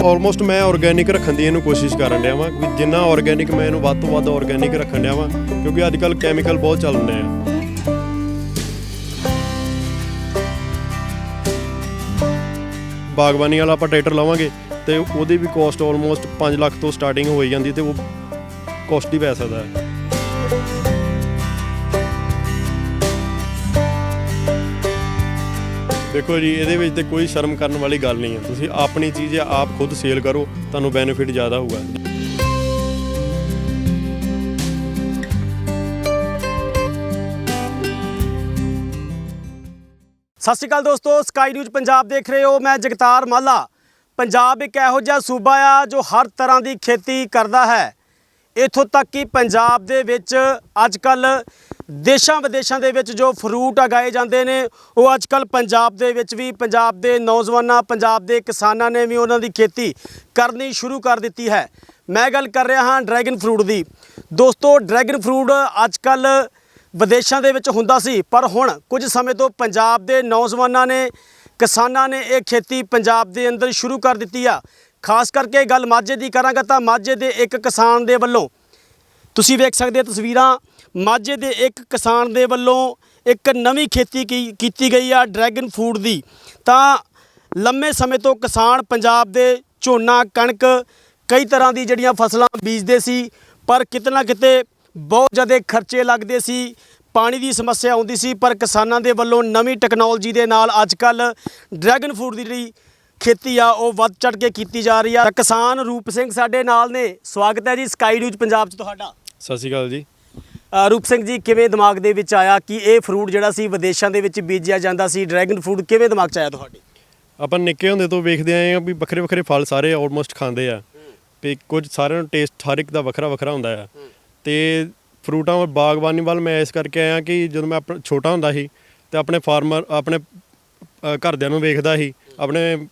Almost ਮੈਂ organic ਰੱਖਣ ਦੀ ਇਹਨੂੰ ਕੋਸ਼ਿਸ਼ ਕਰਨ ਡਿਆ ਵਾਂ ਕਿ ਜਿੰਨਾ ਆਰਗੈਨਿਕ ਮੈਂ ਇਹਨੂੰ ਵੱਧ ਤੋਂ ਵੱਧ ਆਰਗੈਨਿਕ ਰੱਖਣ ਡਿਆ ਵਾਂ, ਕਿਉਂਕਿ ਅੱਜ ਕੱਲ੍ਹ ਕੈਮੀਕਲ ਬਹੁਤ ਚੱਲ ਰਹੇ ਆ। ਬਾਗਬਾਨੀ ਵਾਲਾ ਆਪਾਂ ਟਰੈਕਟਰ ਲਵਾਂਗੇ ਤੇ ਉਹਦੀ ਵੀ ਕੋਸਟ ਆਲਮੋਸਟ 5 ਲੱਖ ਤੋਂ ਸਟਾਰਟਿੰਗ ਹੋ ਜਾਂਦੀ ਤੇ ਉਹ ਕੋਸਟਲੀ ਪੈ ਸਕਦਾ ਹੈ। ਦੇਖੋ ਜੀ, ਇਹਦੇ ਵਿੱਚ ਤੇ ਕੋਈ ਸ਼ਰਮ ਕਰਨ ਵਾਲੀ ਗੱਲ ਨਹੀਂ ਹੈ। ਤੁਸੀਂ ਆਪਣੀ ਚੀਜ਼ ਆਪ ਖੁਦ ਸੇਲ ਕਰੋ, ਤੁਹਾਨੂੰ ਬੈਨੀਫਿਟ ਜ਼ਿਆਦਾ ਹੋਊਗਾ। ਸਤਿ ਸ਼੍ਰੀ ਅਕਾਲ ਦੋਸਤੋ, ਸਕਾਈ ਨਿਊਜ਼ ਪੰਜਾਬ ਦੇਖ ਰਹੇ ਹੋ। ਮੈਂ ਜਗਤਾਰ ਮਾਲਾ। ਪੰਜਾਬ ਇੱਕ ਇਹੋ ਜਿਹਾ ਸੂਬਾ ਆ ਜੋ ਹਰ ਤਰ੍ਹਾਂ ਦੀ ਖੇਤੀ ਕਰਦਾ ਹੈ। ਇੱਥੋਂ ਤੱਕ ਕਿ ਪੰਜਾਬ ਦੇ ਵਿੱਚ ਅੱਜ ਕੱਲ੍ਹ ਦੇਸ਼ਾਂ ਵਿਦੇਸ਼ਾਂ ਦੇ ਵਿੱਚ ਜੋ ਫਰੂਟ ਉਗਾਏ ਜਾਂਦੇ ਨੇ, ਉਹ ਅੱਜ ਕੱਲ੍ਹ ਪੰਜਾਬ ਦੇ ਵਿੱਚ ਵੀ ਪੰਜਾਬ ਦੇ ਨੌਜਵਾਨਾਂ, ਪੰਜਾਬ ਦੇ ਕਿਸਾਨਾਂ ਨੇ ਵੀ ਉਹਨਾਂ ਦੀ ਖੇਤੀ ਕਰਨੀ ਸ਼ੁਰੂ ਕਰ ਦਿੱਤੀ ਹੈ। ਮੈਂ ਗੱਲ ਕਰ ਰਿਹਾ ਹਾਂ ਡਰੈਗਨ ਫਰੂਟ ਦੀ। ਦੋਸਤੋ, ਡਰੈਗਨ ਫਰੂਟ ਅੱਜ ਕੱਲ੍ਹ ਵਿਦੇਸ਼ਾਂ ਦੇ ਵਿੱਚ ਹੁੰਦਾ ਸੀ, ਪਰ ਹੁਣ ਕੁਝ ਸਮੇਂ ਤੋਂ ਪੰਜਾਬ ਦੇ ਨੌਜਵਾਨਾਂ ਨੇ, ਕਿਸਾਨਾਂ ਨੇ ਇਹ ਖੇਤੀ ਪੰਜਾਬ ਦੇ ਅੰਦਰ ਸ਼ੁਰੂ ਕਰ ਦਿੱਤੀ ਆ। ਖਾਸ ਕਰਕੇ ਗੱਲ ਮਾਝੇ ਦੀ ਕਰਾਂਗਾ ਤਾਂ ਮਾਝੇ ਦੇ ਇੱਕ ਕਿਸਾਨ ਦੇ ਵੱਲੋਂ, ਤੁਸੀਂ ਵੇਖ ਸਕਦੇ ਹੋ ਤਸਵੀਰਾਂ, ਮਾਝੇ ਦੇ ਇੱਕ ਕਿਸਾਨ ਦੇ ਵੱਲੋਂ ਇੱਕ ਨਵੀਂ ਖੇਤੀ ਕੀਤੀ ਗਈ ਆ ਡਰੈਗਨ ਫਰੂਟ ਦੀ। ਤਾਂ ਲੰਮੇ ਸਮੇਂ ਤੋਂ ਕਿਸਾਨ ਪੰਜਾਬ ਦੇ ਝੋਨਾ, ਕਣਕ, ਕਈ ਤਰ੍ਹਾਂ ਦੀ ਜਿਹੜੀਆਂ ਫਸਲਾਂ ਬੀਜਦੇ ਸੀ, ਪਰ ਕਿਤੇ ਨਾ ਕਿਤੇ ਬਹੁਤ ਜ਼ਿਆਦਾ ਖਰਚੇ ਲੱਗਦੇ ਸੀ, ਪਾਣੀ ਦੀ ਸਮੱਸਿਆ ਆਉਂਦੀ ਸੀ। ਪਰ ਕਿਸਾਨਾਂ ਦੇ ਵੱਲੋਂ ਨਵੀਂ ਟੈਕਨੋਲੋਜੀ ਦੇ ਨਾਲ ਅੱਜ ਕੱਲ੍ਹ ਡਰੈਗਨ ਫਰੂਟ ਦੀ ਜਿਹੜੀ ਖੇਤੀ ਆ ਉਹ ਵੱਧ ਚੜ੍ਹ ਕੇ ਕੀਤੀ ਜਾ ਰਹੀ ਆ। ਕਿਸਾਨ ਰੂਪ ਸਿੰਘ ਸਾਡੇ ਨਾਲ ਨੇ। ਸਵਾਗਤ ਹੈ ਜੀ ਸਕਾਈ ਨਿਊਜ਼ ਪੰਜਾਬ 'ਚ ਤੁਹਾਡਾ। ਸਤਿ ਸ਼੍ਰੀ ਅਕਾਲ ਜੀ। ਰੂਪ ਸਿੰਘ ਜੀ, ਕਿਵੇਂ ਦਿਮਾਗ ਦੇ ਵਿੱਚ ਆਇਆ ਕਿ ਇਹ ਫਰੂਟ ਜਿਹੜਾ ਸੀ ਵਿਦੇਸ਼ਾਂ ਦੇ ਵਿੱਚ ਬੀਜਿਆ ਜਾਂਦਾ ਸੀ, ਡਰੈਗਨ ਫਰੂਟ ਕਿਵੇਂ ਦਿਮਾਗ 'ਚ ਆਇਆ ਤੁਹਾਡੇ? ਆਪਾਂ ਨਿੱਕੇ ਹੁੰਦੇ ਤੋਂ ਵੇਖਦੇ ਆਏ ਹਾਂ ਵੀ ਵੱਖਰੇ ਵੱਖਰੇ ਫਲ ਸਾਰੇ ਆਲਮੋਸਟ ਖਾਂਦੇ ਆ, ਵੀ ਕੁਝ ਸਾਰਿਆਂ ਨੂੰ ਟੇਸਟ ਹਰ ਇੱਕ ਦਾ ਵੱਖਰਾ ਵੱਖਰਾ ਹੁੰਦਾ ਆ। ਅਤੇ ਫਰੂਟਾਂ ਬਾਗਬਾਨੀ ਵੱਲ ਮੈਂ ਇਸ ਕਰਕੇ ਆਇਆ ਕਿ ਜਦੋਂ ਮੈਂ ਆਪਣਾ ਛੋਟਾ ਹੁੰਦਾ ਸੀ ਅਤੇ ਆਪਣੇ ਘਰਦਿਆਂ ਨੂੰ ਵੇਖਦਾ ਸੀ, ਆਪਣੇ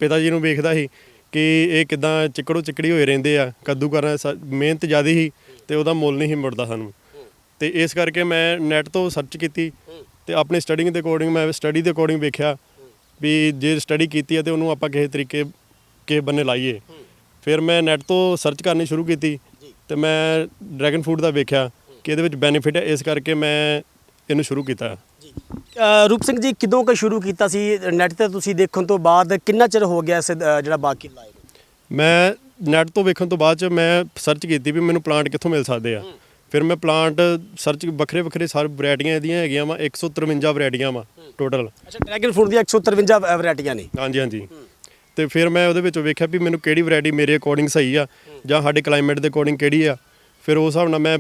ਪਿਤਾ ਜੀ ਨੂੰ ਵੇਖਦਾ ਸੀ ਕਿ ਇਹ ਕਿੱਦਾਂ ਚਿੱਕੜੋ ਚਿੱਕੜੀ ਹੋਏ ਰਹਿੰਦੇ ਆ। ਕੱਦੂ ਕਰਨ ਮਿਹਨਤ ਜ਼ਿਆਦਾ ਸੀ ਅਤੇ ਉਹਦਾ ਮੁੱਲ ਨਹੀਂ ਸੀ ਮੁੜਦਾ ਸਾਨੂੰ। ਅਤੇ ਇਸ ਕਰਕੇ ਮੈਂ ਨੈੱਟ ਤੋਂ ਸਰਚ ਕੀਤੀ ਅਤੇ ਆਪਣੀ ਸਟੱਡੀ ਦੇ ਅਕੋਰਡਿੰਗ ਵੇਖਿਆ ਵੀ ਜੇ ਸਟੱਡੀ ਕੀਤੀ ਹੈ ਅਤੇ ਉਹਨੂੰ ਆਪਾਂ ਕਿਸੇ ਬੰਨੇ ਲਾਈਏ। ਫਿਰ ਮੈਂ ਨੈੱਟ ਤੋਂ ਸਰਚ ਕਰਨੀ ਸ਼ੁਰੂ ਕੀਤੀ ਅਤੇ ਮੈਂ ਡਰੈਗਨ ਫਰੂਟ ਦਾ ਵੇਖਿਆ ਕਿ ਇਹਦੇ ਵਿੱਚ ਬੈਨੀਫਿਟ ਹੈ, ਇਸ ਕਰਕੇ ਮੈਂ ਇਹਨੂੰ ਸ਼ੁਰੂ ਕੀਤਾ। ਰੂਪ ਸਿੰਘ ਜੀ, ਕਿਦੋਂ ਕੁ ਸ਼ੁਰੂ ਕੀਤਾ ਸੀ? ਨੈੱਟ 'ਤੇ ਤੁਸੀਂ ਦੇਖਣ ਤੋਂ ਬਾਅਦ ਕਿੰਨਾ ਚਿਰ ਹੋ ਗਿਆ ਇਸ ਜਿਹੜਾ ਬਾਕੀ ਲਾਏ? ਮੈਂ ਨੈੱਟ ਤੋਂ ਵੇਖਣ ਤੋਂ ਬਾਅਦ 'ਚ ਮੈਂ ਸਰਚ ਕੀਤੀ ਵੀ ਮੈਨੂੰ ਪਲਾਂਟ ਕਿੱਥੋਂ ਮਿਲ ਸਕਦੇ ਆ। ਫਿਰ ਮੈਂ ਪਲਾਂਟ ਸਰਚ ਵੱਖਰੇ ਸਾਰੇ ਵੈਰਾਈਟੀਆਂ ਇਹਦੀਆਂ ਹੈਗੀਆਂ ਵਾ, 153 ਵੈਰਾਈਟੀਆਂ ਵਾ ਟੋਟਲ। ਅੱਛਾ, ਡਰੈਗਨ ਫਰੂਟ ਦੀਆਂ 153 ਵੈਰਾਈਟੀਆਂ ਨੇ? ਹਾਂਜੀ। ਅਤੇ ਫਿਰ ਮੈਂ ਉਹਦੇ ਵਿੱਚੋਂ ਵੇਖਿਆ ਵੀ ਮੈਨੂੰ ਕਿਹੜੀ ਵੈਰਾਈਟੀ ਮੇਰੇ ਅਕੋਰਡਿੰਗ ਸਹੀ ਆ ਜਾਂ ਸਾਡੇ ਕਲਾਈਮੇਟ ਦੇ ਅਕੋਰਡਿੰਗ ਕਿਹੜੀ ਆ। ਫਿਰ ਉਸ ਹਿਸਾਬ ਨਾਲ ਮੈਂ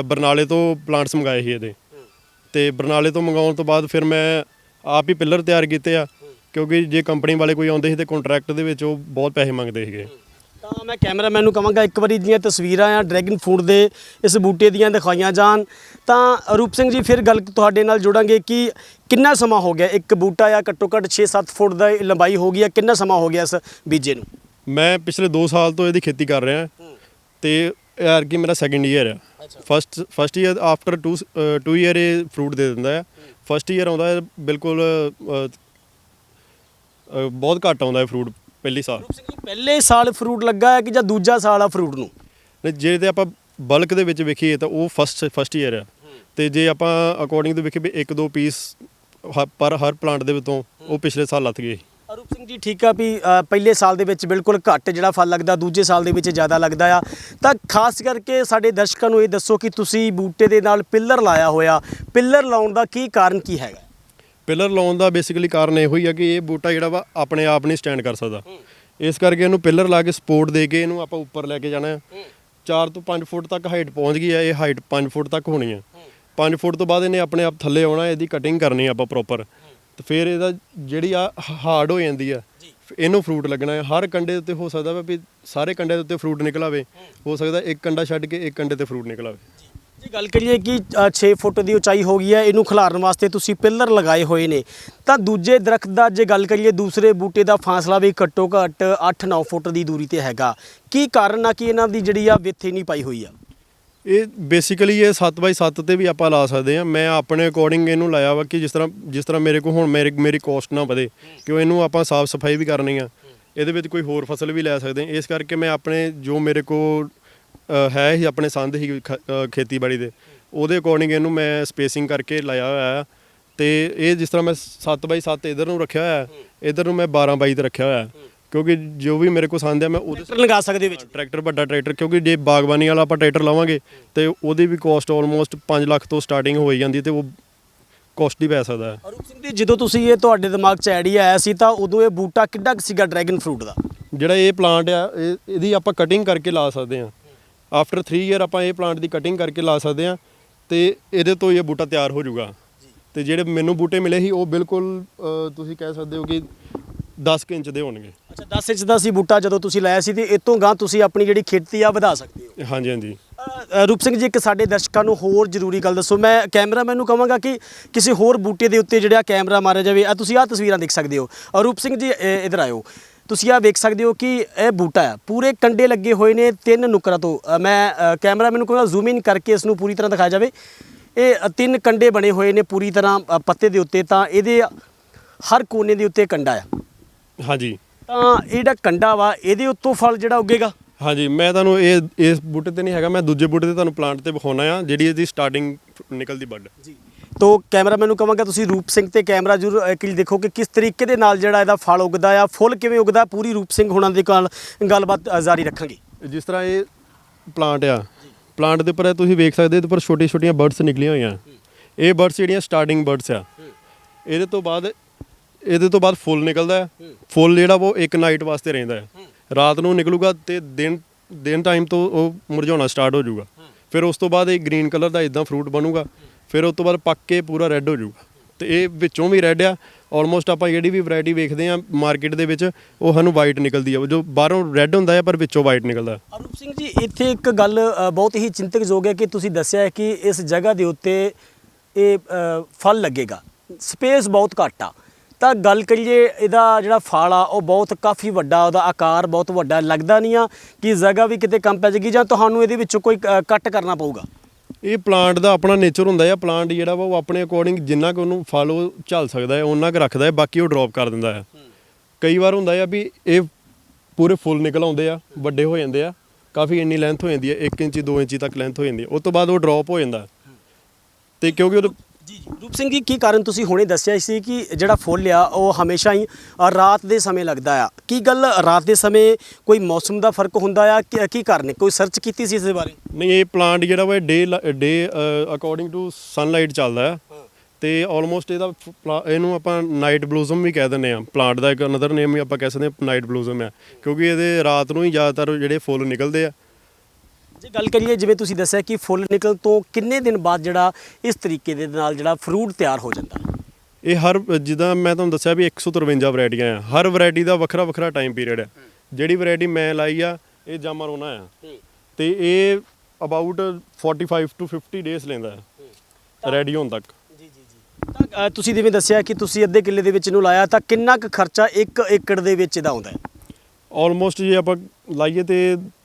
ਬਰਨਾਲੇ ਤੋਂ ਪਲਾਂਟਸ ਮੰਗਾਏ ਸੀ ਇਹਦੇ, ਅਤੇ ਬਰਨਾਲੇ ਤੋਂ ਮੰਗਾਉਣ ਤੋਂ ਬਾਅਦ ਫਿਰ ਮੈਂ ਆਪ ਹੀ ਪਿੱਲਰ ਤਿਆਰ ਕੀਤੇ ਆ, ਕਿਉਂਕਿ ਜੇ ਕੰਪਨੀ ਵਾਲੇ ਕੋਈ ਆਉਂਦੇ ਸੀ ਤਾਂ ਕੰਟਰੈਕਟ ਦੇ ਵਿੱਚ ਉਹ ਬਹੁਤ ਪੈਸੇ ਮੰਗਦੇ ਸੀਗੇ। ਤਾਂ ਮੈਂ ਕੈਮਰਾਮੈਨ ਨੂੰ ਕਹਾਂਗਾ ਇੱਕ ਵਾਰੀ ਦੀਆਂ ਤਸਵੀਰਾਂ ਆ ਡਰੈਗਨ ਫਰੂਟ ਦੇ ਇਸ ਬੂਟੇ ਦੀਆਂ ਦਿਖਾਈਆਂ ਜਾਣ। ਤਾਂ ਰੂਪ ਸਿੰਘ ਜੀ, ਫਿਰ ਗੱਲ ਤੁਹਾਡੇ ਨਾਲ ਜੋੜਾਂਗੇ ਕਿ ਕਿੰਨਾ ਸਮਾਂ ਹੋ ਗਿਆ ਇੱਕ ਬੂਟਾ ਆ ਘੱਟੋ ਘੱਟ 6-7 ਫੁੱਟ ਦਾ ਲੰਬਾਈ ਹੋ ਗਈ ਆ, ਕਿੰਨਾ ਸਮਾਂ ਹੋ ਗਿਆ ਇਸ ਬੀਜੇ ਨੂੰ? ਮੈਂ ਪਿਛਲੇ 2 ਸਾਲ ਤੋਂ ਇਹਦੀ ਖੇਤੀ ਕਰ ਰਿਹਾ ਅਤੇ ਯਾਰ ਕਿ ਮੇਰਾ ਸੈਕਿੰਡ ਈਅਰ ਆ। ਫਸਟ ਈਅਰ ਆਫਟਰ 2 ਈਅਰ ਇਹ ਫਰੂਟ ਦੇ ਦਿੰਦਾ ਆ। ਫਸਟ ਈਅਰ ਆਉਂਦਾ ਹੈ ਬਿਲਕੁਲ ਬਹੁਤ ਘੱਟ ਆਉਂਦਾ ਹੈ ਫਰੂਟ ਪਹਿਲੇ ਸਾਲ। ਪਹਿਲੇ ਸਾਲ ਫਰੂਟ ਲੱਗਾ ਹੈ ਕਿ ਜਾਂ ਦੂਜਾ ਸਾਲ ਆ ਫਰੂਟ ਨੂੰ? ਜੇ ਤਾਂ ਆਪਾਂ ਬਲਕ ਦੇ ਵਿੱਚ ਵੇਖੀਏ ਤਾਂ ਉਹ ਫਸਟ ਈਅਰ ਆ, ਅਤੇ ਜੇ ਆਪਾਂ ਅਕੋਰਡਿੰਗ ਤੋਂ ਵੇਖੀਏ ਵੀ 1-2 ਪੀਸ ਪਰ ਹਰ ਪਲਾਂਟ ਦੇ ਵਿੱਚੋਂ ਉਹ ਪਿਛਲੇ ਸਾਲ ਲੱਥ ਗਏ। ਰੂਪ ਸਿੰਘ ਜੀ, ਠੀਕ ਆ ਵੀ ਪਹਿਲੇ ਸਾਲ ਦੇ ਵਿੱਚ ਬਿਲਕੁਲ ਘੱਟ ਜਿਹੜਾ ਫਲ ਲੱਗਦਾ, ਦੂਜੇ ਸਾਲ ਦੇ ਵਿੱਚ ਜ਼ਿਆਦਾ ਲੱਗਦਾ ਆ। ਤਾਂ ਖਾਸ ਕਰਕੇ ਸਾਡੇ ਦਰਸ਼ਕਾਂ ਨੂੰ ਇਹ ਦੱਸੋ ਕਿ ਤੁਸੀਂ ਬੂਟੇ ਦੇ ਨਾਲ ਪਿੱਲਰ ਲਾਇਆ ਹੋਇਆ, ਪਿੱਲਰ ਲਾਉਣ ਦਾ ਕੀ ਕਾਰਨ ਕੀ ਹੈਗਾ? ਪਿੱਲਰ ਲਾਉਣ ਦਾ ਬੇਸਿਕਲੀ ਕਾਰਨ ਇਹੋ ਹੀ ਆ ਕਿ ਇਹ ਬੂਟਾ ਜਿਹੜਾ ਵਾ ਆਪਣੇ ਆਪ ਨਹੀਂ ਸਟੈਂਡ ਕਰ ਸਕਦਾ, ਇਸ ਕਰਕੇ ਇਹਨੂੰ ਪਿੱਲਰ ਲਾ ਕੇ ਸਪੋਰਟ ਦੇ ਕੇ ਇਹਨੂੰ ਆਪਾਂ ਉੱਪਰ ਲੈ ਕੇ ਜਾਣਾ ਹੈ। 4 ਤੋਂ 5 ਫੁੱਟ ਤੱਕ ਹਾਈਟ ਪਹੁੰਚ ਗਈ ਆ, ਇਹ ਹਾਈਟ 5 ਫੁੱਟ ਤੱਕ ਹੋਣੀ ਆ। 5 ਫੁੱਟ ਤੋਂ ਬਾਅਦ ਇਹਨੇ ਆਪਣੇ ਆਪ ਥੱਲੇ ਆਉਣਾ, ਇਹਦੀ ਕਟਿੰਗ ਕਰਨੀ ਆਪਾਂ ਪ੍ਰੋਪਰ, ਅਤੇ ਫਿਰ ਇਹਦਾ ਜਿਹੜੀ ਆ ਹਾਰਡ ਹੋ ਜਾਂਦੀ ਆ, ਇਹਨੂੰ ਫਰੂਟ ਲੱਗਣਾ ਹੈ। ਹਰ ਕੰਡੇ ਉੱਤੇ ਹੋ ਸਕਦਾ ਵਾ ਵੀ ਸਾਰੇ ਕੰਡੇ ਦੇ ਉੱਤੇ ਫਰੂਟ ਨਿਕਲ ਆਵੇ, ਹੋ ਸਕਦਾ ਇੱਕ ਕੰਡਾ ਛੱਡ ਕੇ ਇੱਕ ਕੰਡੇ 'ਤੇ ਫਰੂਟ ਨਿਕਲ ਆਵੇ। ਜੇ ਗੱਲ ਕਰੀਏ ਕਿ 6 ਫੁੱਟ ਦੀ ਉਚਾਈ ਹੋ ਗਈ ਹੈ, ਇਹਨੂੰ ਖਿਲਾਰਨ ਵਾਸਤੇ ਤੁਸੀਂ ਪਿੱਲਰ ਲਗਾਏ ਹੋਏ ਨੇ, ਤਾਂ ਦੂਜੇ ਦਰਖਤ ਦਾ ਜੇ ਗੱਲ ਕਰੀਏ, ਦੂਸਰੇ ਬੂਟੇ ਦਾ ਫਾਸਲਾ ਵੀ ਘੱਟੋ ਘੱਟ 8-9 ਫੁੱਟ ਦੀ ਦੂਰੀ 'ਤੇ ਹੈਗਾ। ਕੀ ਕਾਰਨ ਆ ਕਿ ਇਹਨਾਂ ਦੀ ਜਿਹੜੀ ਆ ਵਿੱਥ ਨਹੀਂ ਪਾਈ ਹੋਈ ਆ? ਇਹ ਬੇਸਿਕਲੀ ਇਹ 7x7 ਤੇ ਵੀ ਆਪਾਂ ਲਾ ਸਕਦੇ ਹਾਂ। ਮੈਂ ਆਪਣੇ ਅਕੋਰਡਿੰਗ ਇਹਨੂੰ ਲਾਇਆ ਵਾ ਕਿ ਜਿਸ ਤਰ੍ਹਾਂ ਮੇਰੇ ਕੋਲ ਹੁਣ ਮੇਰੀ ਕੋਸਟ ਨਾ ਵਧੇ, ਕਿਉਂ ਇਹਨੂੰ ਆਪਾਂ ਸਾਫ਼ ਸਫਾਈ ਵੀ ਕਰਨੀ ਆ, ਇਹਦੇ ਵਿੱਚ ਕੋਈ ਹੋਰ ਫਸਲ ਵੀ ਲੈ ਸਕਦੇ ਹਾਂ। ਇਸ ਕਰਕੇ ਮੈਂ ਆਪਣੇ ਜੋ ਮੇਰੇ ਕੋਲ ਹੈ ਹੀ ਆਪਣੇ ਸੰਦ ਹੀ ਖੇਤੀਬਾੜੀ ਦੇ ਉਹਦੇ ਅਕੋਰਡਿੰਗ ਇਹਨੂੰ ਮੈਂ ਸਪੇਸਿੰਗ ਕਰਕੇ ਲਾਇਆ ਹੋਇਆ ਆ। ਤੇ ਇਹ ਜਿਸ ਤਰ੍ਹਾਂ ਮੈਂ 7x7 ਇਧਰ ਨੂੰ ਰੱਖਿਆ ਹੋਇਆ, ਇਧਰ ਨੂੰ ਮੈਂ 12x ਤੇ ਰੱਖਿਆ ਹੋਇਆ, ਕਿਉਂਕਿ ਜੋ ਵੀ ਮੇਰੇ ਕੋਲ ਸੰਦ ਆ ਮੈਂ ਉਹਦੇ ਲਗਾ ਸਕਦੇ ਵਿੱਚ ਟਰੈਕਟਰ ਵੱਡਾ ਟਰੈਕਟਰ, ਕਿਉਂਕਿ ਜੇ ਬਾਗਬਾਨੀ ਵਾਲਾ ਆਪਾਂ ਟਰੈਕਟਰ ਲਾਵਾਂਗੇ ਤੇ ਉਹਦੀ ਵੀ ਕੋਸਟ ਆਲਮੋਸਟ 5 ਲੱਖ ਤੋਂ ਸਟਾਰਟਿੰਗ ਹੋ ਜਾਂਦੀ ਤੇ ਉਹ ਕੋਸਟਲੀ ਪੈ ਸਕਦਾ ਹੈ। ਅਰੂਪ ਸਿੰਘ ਜੀ, ਜਦੋਂ ਤੁਸੀਂ ਇਹ ਤੁਹਾਡੇ ਦਿਮਾਗ 'ਚ ਆਈਡੀਆ ਆਇਆ ਸੀ ਤਾਂ ਉਦੋਂ ਇਹ ਬੂਟਾ ਕਿੱਡਾ ਕੁ ਸੀਗਾ ਡਰੈਗਨ ਫਰੂਟ ਦਾ? ਜਿਹੜਾ ਇਹ ਪਲਾਂਟ ਆ ਇਹਦੀ ਆਪਾਂ ਕਟਿੰਗ ਕਰਕੇ ਲਾ ਸਕਦੇ ਹਾਂ। ਆਫਟਰ 3 ਈਅਰ ਆਪਾਂ ਇਹ ਪਲਾਂਟ ਦੀ ਕਟਿੰਗ ਕਰਕੇ ਲਾ ਸਕਦੇ ਹਾਂ ਤੇ ਇਹਦੇ ਤੋਂ ਇਹ ਬੂਟਾ ਤਿਆਰ ਹੋ ਜਾਊਗਾ। ਤੇ ਜਿਹੜੇ ਮੈਨੂੰ ਬੂਟੇ ਮਿਲੇ ਸੀ ਉਹ ਬਿਲਕੁਲ ਤੁਸੀਂ ਕਹਿ ਸਕਦੇ ਹੋ ਕਿ 10 ਇੰਚ ਦੇ ਹੋਣਗੇ। ਅੱਛਾ, 10 ਇੰਚ ਦਾ ਸੀ ਬੂਟਾ ਜਦੋਂ ਤੁਸੀਂ ਲਾਇਆ ਸੀ, ਤੇ ਇਸ ਤੋਂ ਗਾਂ ਤੁਸੀਂ ਆਪਣੀ ਜਿਹੜੀ ਖੇਤੀ ਆ ਵਧਾ ਸਕਦੇ ਹੋ। ਹਾਂਜੀ ਹਾਂਜੀ। ਰੂਪ ਸਿੰਘ ਜੀ, ਇੱਕ ਸਾਡੇ ਦਰਸ਼ਕਾਂ ਨੂੰ ਹੋਰ ਜ਼ਰੂਰੀ ਗੱਲ ਦੱਸੋ। ਮੈਂ ਕੈਮਰਾਮੈਨ ਨੂੰ ਕਹਾਂਗਾ ਕਿ ਕਿਸੇ ਹੋਰ ਬੂਟੇ ਦੇ ਉੱਤੇ ਜਿਹੜਾ ਕੈਮਰਾ ਮਾਰਿਆ ਜਾਵੇ। ਤੁਸੀਂ ਆਹ ਤਸਵੀਰਾਂ ਦੇਖ ਸਕਦੇ ਹੋ। ਰੂਪ ਸਿੰਘ ਜੀ, ਇੱਧਰ ਆਇਓ। ਤੁਸੀਂ ਆਹ ਵੇਖ ਸਕਦੇ ਹੋ ਕਿ ਇਹ ਬੂਟਾ ਹੈ, ਪੂਰੇ ਕੰਡੇ ਲੱਗੇ ਹੋਏ ਨੇ 3 ਨੁਕਰਾਂ ਤੋਂ। ਮੈਂ ਕੈਮਰਾਮੈਨ ਨੂੰ ਕਹਾਂਗਾ ਜ਼ੂਮ ਇਨ ਕਰਕੇ ਇਸ ਨੂੰ ਪੂਰੀ ਤਰ੍ਹਾਂ ਦਿਖਾਇਆ ਜਾਵੇ। ਇਹ 3 ਕੰਡੇ ਬਣੇ ਹੋਏ ਨੇ ਪੂਰੀ ਤਰ੍ਹਾਂ ਪੱਤੇ ਦੇ ਉੱਤੇ, ਤਾਂ ਇਹਦੇ ਹਰ ਕੋਨੇ ਦੇ ਉੱਤੇ ਕੰਡਾ ਆ। ਹਾਂਜੀ, ਤਾਂ ਇਹ ਜਿਹੜਾ ਕੰਡਾ ਵਾ ਇਹਦੇ ਉੱਤੋਂ ਫਲ ਜਿਹੜਾ ਉੱਗੇਗਾ। ਹਾਂਜੀ, ਮੈਂ ਤੁਹਾਨੂੰ ਇਸ ਬੂਟੇ ਤੇ ਨਹੀਂ ਹੈਗਾ, ਮੈਂ ਦੂਜੇ ਬੂਟੇ ਤੇ ਤੁਹਾਨੂੰ ਪਲਾਂਟ ਤੇ ਵਿਖਾਉਣਾ ਆ ਜਿਹੜੀ ਇਹਦੀ ਸਟਾਰਟਿੰਗ ਨਿਕਲਦੀ ਬੱਡ ਜੀ। ਤੋ ਕੈਮਰਾਮੈਨ ਨੂੰ ਕਹਾਂਗਾ ਤੁਸੀਂ ਰੂਪ ਸਿੰਘ ਤੇ ਕੈਮਰਾ ਜ਼ਰੂਰ ਇੱਕ ਦੇਖੋ ਕਿ ਕਿਸ ਤਰੀਕੇ ਦੇ ਨਾਲ ਜਿਹੜਾ ਇਹਦਾ ਫਲ ਉੱਗਦਾ ਆ, ਫੁੱਲ ਕਿਵੇਂ ਉੱਗਦਾ। ਪੂਰੀ ਰੂਪ ਸਿੰਘ ਹੁਣਾਂ ਦੇ ਨਾਲ ਗੱਲਬਾਤ ਜਾਰੀ ਰੱਖਾਂਗੇ। ਜਿਸ ਤਰ੍ਹਾਂ ਇਹ ਪਲਾਂਟ ਆ, ਪਲਾਂਟ ਦੇ ਉੱਪਰ ਤੁਸੀਂ ਵੇਖ ਸਕਦੇ ਇਹਦੇ ਉੱਪਰ ਛੋਟੀਆਂ ਛੋਟੀਆਂ ਬਰਡਸ ਨਿਕਲੀਆਂ ਹੋਈਆਂ। ਇਹ ਬਰਡਸ ਜਿਹੜੀਆਂ ਸਟਾਰਟਿੰਗ ਬਰਡਸ ਆ। ਇਹਦੇ ਤੋਂ ਬਾਅਦ ਫੁੱਲ ਨਿਕਲਦਾ ਹੈ। ਫੁੱਲ ਜਿਹੜਾ ਉਹ ਇੱਕ ਨਾਈਟ ਵਾਸਤੇ ਰਹਿੰਦਾ ਹੈ, ਰਾਤ ਨੂੰ ਨਿਕਲੂਗਾ ਤੇ ਦਿਨ ਟਾਈਮ ਤੋਂ ਉਹ ਮੁਰਝਾਉਣਾ ਸਟਾਰਟ ਹੋ ਜਾਊਗਾ। ਫਿਰ ਉਸ ਤੋਂ ਬਾਅਦ ਇਹ ਗ੍ਰੀਨ ਕਲਰ ਦਾ ਇਦਾਂ ਫਰੂਟ ਬਣੂਗਾ। ਫਿਰ ਉਸ ਤੋਂ ਬਾਅਦ ਪੱਕ ਕੇ ਪੂਰਾ ਰੈੱਡ ਹੋ ਜਾਊਗਾ। ਤੇ ਇਹ ਵਿੱਚੋਂ ਵੀ ਰੈੱਡ ਆ। ਆਲਮੋਸਟ ਆਪਾਂ ਜਿਹੜੀ ਵੀ ਵੈਰਾਈਟੀ ਵੇਖਦੇ ਆ ਮਾਰਕੀਟ ਦੇ ਵਿੱਚ ਉਹ ਸਾਨੂੰ ਵਾਈਟ ਨਿਕਲਦੀ ਆ, ਜੋ ਬਾਹਰੋਂ ਰੈੱਡ ਹੁੰਦਾ ਹੈ ਪਰ ਵਿੱਚੋਂ ਵਾਈਟ ਨਿਕਲਦਾ। ਅਰੂਪ ਸਿੰਘ ਜੀ, ਇੱਥੇ ਇੱਕ ਗੱਲ ਬਹੁਤ ਹੀ ਚਿੰਤਕਯੋਗ ਹੈ ਕਿ ਤੁਸੀਂ ਦੱਸਿਆ ਹੈ ਕਿ ਇਸ ਜਗ੍ਹਾ ਦੇ ਉੱਤੇ ਇਹ ਫਲ ਲੱਗੇਗਾ, ਸਪੇਸ ਬਹੁਤ ਘੱਟ ਆ। ਤਾਂ ਗੱਲ ਕਰੀਏ ਇਹਦਾ ਜਿਹੜਾ ਫਲ ਆ ਉਹ ਬਹੁਤ ਕਾਫੀ ਵੱਡਾ, ਉਹਦਾ ਆਕਾਰ ਬਹੁਤ ਵੱਡਾ। ਲੱਗਦਾ ਨਹੀਂ ਆ ਕਿ ਜਗ੍ਹਾ ਵੀ ਕਿਤੇ ਕਮ ਪੈ ਜਾਏਗੀ ਜਾਂ ਤੁਹਾਨੂੰ ਇਹਦੇ ਵਿੱਚੋਂ ਕੋਈ ਕੱਟ ਕਰਨਾ ਪਊਗਾ। ਇਹ ਪਲਾਂਟ ਦਾ ਆਪਣਾ ਨੇਚਰ ਹੁੰਦਾ ਹੈ। ਪਲਾਂਟ ਜਿਹੜਾ ਵਾ ਉਹ ਆਪਣੇ ਅਕੋਰਡਿੰਗ ਜਿੰਨਾ ਕੁ ਉਹਨੂੰ ਫਲ ਉਹ ਝੱਲ ਸਕਦਾ ਹੈ ਉਹਨਾਂ ਕੁ ਰੱਖਦਾ ਹੈ, ਬਾਕੀ ਉਹ ਡ੍ਰੌਪ ਕਰ ਦਿੰਦਾ ਹੈ। ਕਈ ਵਾਰ ਹੁੰਦਾ ਆ ਵੀ ਇਹ ਪੂਰੇ ਫੁੱਲ ਨਿਕਲ ਆਉਂਦੇ ਆ, ਵੱਡੇ ਹੋ ਜਾਂਦੇ ਆ, ਕਾਫੀ ਇੰਨੀ ਲੈਂਥ ਹੋ ਜਾਂਦੀ ਹੈ, 1 ਇੰਚ 2 ਇੰਚ ਤੱਕ ਲੈਂਥ ਹੋ ਜਾਂਦੀ ਹੈ। ਉਸ ਤੋਂ ਬਾਅਦ ਉਹ ਡ੍ਰੌਪ ਹੋ ਜਾਂਦਾ ਤੇ ਕਿਉਂਕਿ ਉਹ ਜੀ ਰੂਪ ਸਿੰਘ ਜੀ, ਕੀ ਕਾਰਨ ਤੁਸੀਂ ਹੁਣੇ ਦੱਸਿਆ ਸੀ ਕਿ ਜਿਹੜਾ ਫੁੱਲ ਆ ਉਹ ਹਮੇਸ਼ਾ ਹੀ ਰਾਤ ਦੇ ਸਮੇਂ ਲੱਗਦਾ ਆ। ਕੀ ਗੱਲ ਰਾਤ ਦੇ ਸਮੇਂ ਕੋਈ ਮੌਸਮ ਦਾ ਫਰਕ ਹੁੰਦਾ ਆ? ਕੀ ਕਾਰਨ, ਕੋਈ ਸਰਚ ਕੀਤੀ ਸੀ ਇਸ ਦੇ ਬਾਰੇ? ਨਹੀਂ, ਇਹ ਪਲਾਂਟ ਜਿਹੜਾ ਵਾ ਡੇ ਅਕੋਰਡਿੰਗ ਟੂ ਸਨਲਾਈਟ ਚੱਲਦਾ ਆ। ਤੇ ਆਲਮੋਸਟ ਇਹਨੂੰ ਆਪਾਂ ਨਾਈਟ ਬਲੂਜ਼ਮ ਵੀ ਕਹਿ ਦਿੰਦੇ ਆ। ਪਲਾਂਟ ਦਾ ਇੱਕ ਅਨਦਰ ਨੇਮ ਵੀ ਆਪਾਂ ਕਹਿ ਸਕਦੇ ਹਾਂ ਨਾਈਟ ਬਲੂਜ਼ਮ ਆ, ਕਿਉਂਕਿ ਇਹਦੇ ਰਾਤ ਨੂੰ ਹੀ ਜ਼ਿਆਦਾਤਰ ਜਿਹੜੇ ਫੁੱਲ ਨਿਕਲਦੇ ਆ। ਜੇ ਗੱਲ ਕਰੀਏ ਜਿਵੇਂ ਤੁਸੀਂ ਦੱਸਿਆ ਕਿ ਫੁੱਲ ਨਿਕਲਣ ਤੋਂ ਕਿੰਨੇ ਦਿਨ ਬਾਅਦ ਜਿਹੜਾ ਇਸ ਤਰੀਕੇ ਦੇ ਨਾਲ ਜਿਹੜਾ ਫਰੂਟ ਤਿਆਰ ਹੋ ਜਾਂਦਾ? ਇਹ ਜਿੱਦਾਂ ਮੈਂ ਤੁਹਾਨੂੰ ਦੱਸਿਆ ਵੀ 153 ਵੈਰਾਈਟੀਆਂ ਆ। ਹਰ ਵੈਰਾਈਟੀ ਦਾ ਵੱਖਰਾ ਵੱਖਰਾ ਟਾਈਮ ਪੀਰੀਅਡ ਆ। ਜਿਹੜੀ ਵੈਰਾਈਟੀ ਮੈਂ ਲਾਈ ਆ ਇਹ ਜਾਮਾਰੋਨਾ ਆ ਤੇ ਇਹ ਅਬਾਊਟ 45 to 50 ਡੇਜ਼ ਲੈਂਦਾ ਹੈ ਰੈਡੀ ਹੋਣ ਤੱਕ। ਤਾਂ ਤੁਸੀਂ ਜਿਵੇਂ ਦੱਸਿਆ ਕਿ ਤੁਸੀਂ ਅੱਧੇ ਕਿੱਲੇ ਦੇ ਵਿੱਚ ਇਹਨੂੰ ਲਾਇਆ, ਤਾਂ ਕਿੰਨਾ ਕੁ ਖਰਚਾ 1 ਏਕੜ ਦੇ ਵਿੱਚ ਇਹਦਾ ਆਉਂਦਾ ਹੈ? ਆਲਮੋਸਟ ਜੇ ਆਪਾਂ ਲਾਈਏ ਤੇ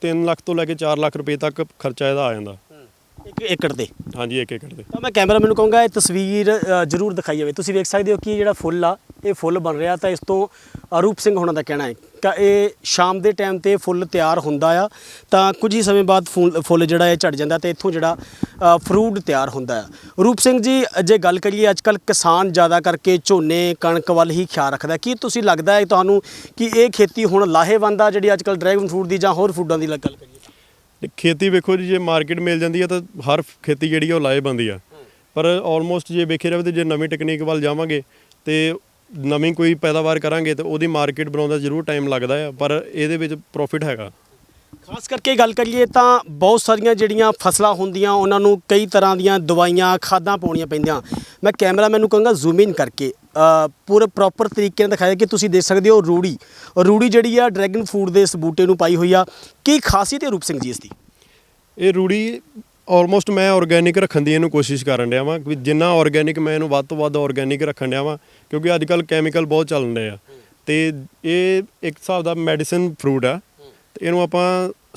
3 ਲੱਖ ਤੋਂ ਲੈ ਕੇ 4 ਲੱਖ ਰੁਪਏ ਤੱਕ ਖਰਚਾ ਇਹਦਾ ਆ ਜਾਂਦਾ 1 ਏਕੜ ਤੇ। ਹਾਂਜੀ, 1 ਏਕੜ ਤੇ। ਤਾਂ ਮੈਂ ਕੈਮਰਾਮੈਨ ਨੂੰ ਕਹੂੰਗਾ ਇਹ ਤਸਵੀਰ ਜ਼ਰੂਰ ਦਿਖਾਈ ਜਾਵੇ। ਤੁਸੀਂ ਵੇਖ ਸਕਦੇ ਹੋ ਕਿ ਜਿਹੜਾ ਫੁੱਲ ਆ ਇਹ ਫੁੱਲ ਬਣ ਰਿਹਾ। ਤਾਂ ਇਸ ਤੋਂ ਰੂਪ ਸਿੰਘ ਹੋਣਾ ਦਾ ਕਹਿਣਾ ਹੈ ਕਿ ਇਹ ਸ਼ਾਮ ਦੇ ਟਾਈਮ ਤੇ ਫੁੱਲ ਤਿਆਰ ਹੁੰਦਾ ਆ, ਤਾਂ ਕੁਝ ਹੀ ਸਮੇਂ ਬਾਅਦ ਫੁੱਲ ਜਿਹੜਾ ਇਹ ਝੜ ਜਾਂਦਾ ਤੇ ਇੱਥੋਂ ਜਿਹੜਾ ਫਰੂਟ ਤਿਆਰ ਹੁੰਦਾ ਆ। ਰੂਪ ਸਿੰਘ ਜੀ, ਜੇ ਗੱਲ ਕਰੀਏ ਅੱਜ ਕੱਲ੍ਹ ਕਿਸਾਨ ਜ਼ਿਆਦਾ ਕਰਕੇ ਝੋਨੇ ਕਣਕ ਵੱਲ ਹੀ ਖਿਆਲ ਰੱਖਦਾ, ਕੀ ਤੁਸੀਂ ਲੱਗਦਾ ਹੈ ਤੁਹਾਨੂੰ ਕਿ ਇਹ ਖੇਤੀ ਹੁਣ ਲਾਹੇਵੰਦ ਆ ਜਿਹੜੀ ਅੱਜ ਕੱਲ੍ਹ ਡਰੈਗਨ ਫਰੂਟ ਦੀ ਜਾਂ ਹੋਰ ਫਰੂਟਾਂ ਦੀ ਗੱਲ ਕਰੀਏ? ਖੇਤੀ ਵੇਖੋ ਜੀ, ਜੇ ਮਾਰਕੀਟ ਮਿਲ ਜਾਂਦੀ ਆ ਤਾਂ ਹਰ ਖੇਤੀ ਜਿਹੜੀ ਆ ਉਹ ਲਾਹੇਵੰਦ ਆ। ਪਰ ਆਲਮੋਸਟ ਜੇ ਵੇਖਿਆ ਜਾਵੇ ਤੇ ਜੇ ਨਵੀਂ ਟੈਕਨੀਕ ਵੱਲ ਜਾਵਾਂਗੇ ਤੇ ਨਵੀਂ ਕੋਈ ਪੈਦਾਵਾਰ ਕਰਾਂਗੇ ਤਾਂ ਉਹਦੀ ਮਾਰਕੀਟ ਬਣਾਉਣ ਦਾ ਜ਼ਰੂਰ ਟਾਈਮ ਲੱਗਦਾ ਆ, ਪਰ ਇਹਦੇ ਵਿੱਚ ਪ੍ਰੋਫਿਟ ਹੈਗਾ। ਖਾਸ ਕਰਕੇ ਗੱਲ ਕਰੀਏ ਤਾਂ ਬਹੁਤ ਸਾਰੀਆਂ ਜਿਹੜੀਆਂ ਫਸਲਾਂ ਹੁੰਦੀਆਂ ਉਹਨਾਂ ਨੂੰ ਕਈ ਤਰ੍ਹਾਂ ਦੀਆਂ ਦਵਾਈਆਂ ਖਾਦਾਂ ਪਾਉਣੀਆਂ ਪੈਂਦੀਆਂ। ਮੈਂ ਕੈਮਰਾਮੈਨ ਨੂੰ ਕਹਾਂਗਾ ਜ਼ੂਮ ਇਨ ਕਰਕੇ ਪੂਰੇ ਪ੍ਰੋਪਰ ਤਰੀਕੇ ਨਾਲ ਦਿਖਾਇਆ ਕਿ ਤੁਸੀਂ ਦੇਖ ਸਕਦੇ ਹੋ ਰੂੜੀ ਜਿਹੜੀ ਆ ਡਰੈਗਨ ਫਰੂਟ ਦੇ ਇਸ ਬੂਟੇ ਨੂੰ ਪਾਈ ਹੋਈ ਆ। ਕੀ ਖਾਸੀਅਤ ਹੈ ਰੂਪ ਸਿੰਘ ਜੀ ਇਸ ਦੀ? ਇਹ ਰੂੜੀ ਆਲਮੋਸਟ ਮੈਂ ਆਰਗੈਨਿਕ ਰੱਖਣ ਦੀ ਇਹਨੂੰ ਕੋਸ਼ਿਸ਼ ਕਰਨ ਡਿਆ ਵਾਂ ਕਿ ਜਿੰਨਾ ਆਰਗੈਨਿਕ ਮੈਂ ਇਹਨੂੰ ਵੱਧ ਤੋਂ ਵੱਧ ਆਰਗੈਨਿਕ ਰੱਖਣ ਡਿਆ ਵਾਂ, ਕਿਉਂਕਿ ਅੱਜ ਕੱਲ੍ਹ ਕੈਮੀਕਲ ਬਹੁਤ ਚੱਲਣ ਡਏ ਆ ਤੇ ਇਹ ਇੱਕ ਹਿਸਾਬ ਦਾ ਮੈਡੀਸਨ ਫਰੂਟ ਆ ਤੇ ਇਹਨੂੰ ਆਪਾਂ